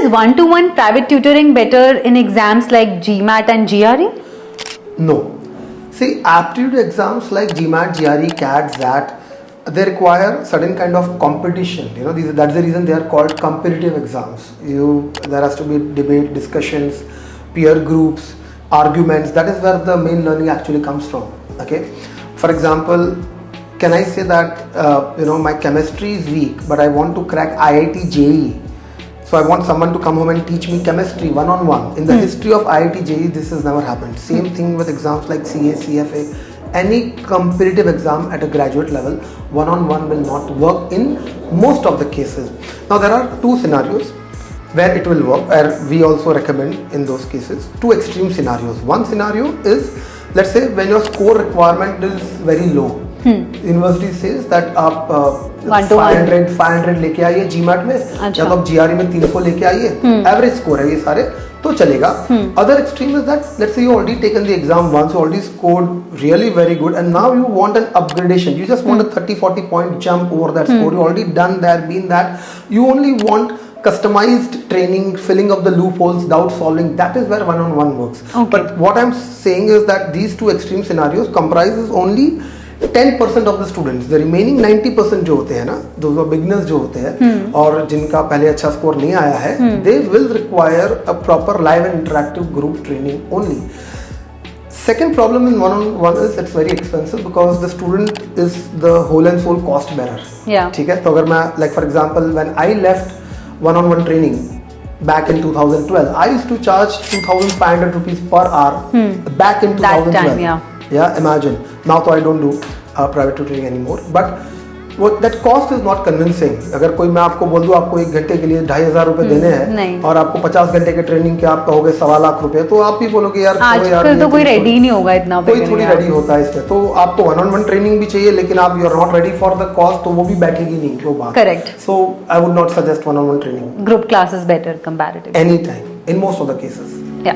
is one-to-one private tutoring better in exams like GMAT and GRE? No. See, aptitude exams like GMAT, GRE, CAT, XAT, they require certain kind of competition. You know, that's the reason they are called competitive exams. There has to be debate, discussions, peer groups, arguments. That is where the main learning actually comes from. Okay. For example, can I say that my chemistry is weak, but I want to crack IIT JEE? So I want someone to come home and teach me chemistry one-on-one. In the history of IIT JEE, this has never happened. Same thing with exams like CA, CFA. Any competitive exam at a graduate level, one-on-one will not work in most of the cases. Now there are two scenarios where it will work, where we also recommend in those cases. Two extreme scenarios. One scenario is, let's say when your score requirement is very low. University says that आप 500 लेके आइए GMAT में, या तो आप GRE में 300 लेके आइए, एवरेज स्कोर है ये सारे, तो चलेगा. Other extreme is that, let's say you already taken the exam once, you already scored really very good, and now you want an upgradation. You just want a 30-40 point jump over that score. You already done that, been that. You only want customized training, filling up the loopholes, doubt solving. That is where one-on-one works. Okay. But what I'm saying is that these two extreme scenarios comprises only 10% of the students. The remaining 90% जो होते हैं ना, those are beginners जो होते हैं और जिनका पहले अच्छा स्कोर नहीं आया है, they will require a proper live and interactive group training only. Second problem in one-on-one is it's very expensive because the student is the whole and soul cost bearer. Yeah. ठीक है, तो अगर मैं like for example when I left one-on-one training back in 2012, I used to charge 2,500 rupees per hour back in 2012. That time, yeah, imagine. Now तो I don't do private tutoring anymore. But that cost is not convincing. अगर कोई मैं आपको बोल दूँ आपको 1 घंटे के लिए 2,500 रुपए देने हैं और आपको 50 घंटे के ट्रेनिंग के आपका हो गए 1.25 लाख रुपए, तो आप भी बोलोगे यार आजकल तो कोई रेडी नहीं होगा इतना, कोई थोड़ी रेडी होता है इसमें. तो आपको वन-ऑन-वन ट्रेनिंग भी चाहिए, लेकिन आप you are not ready for the cost, तो वो भी बैठेगी नहीं वो बात. Correct. So I would not suggest one on one training. Group class is better comparatively any time in most of the cases. या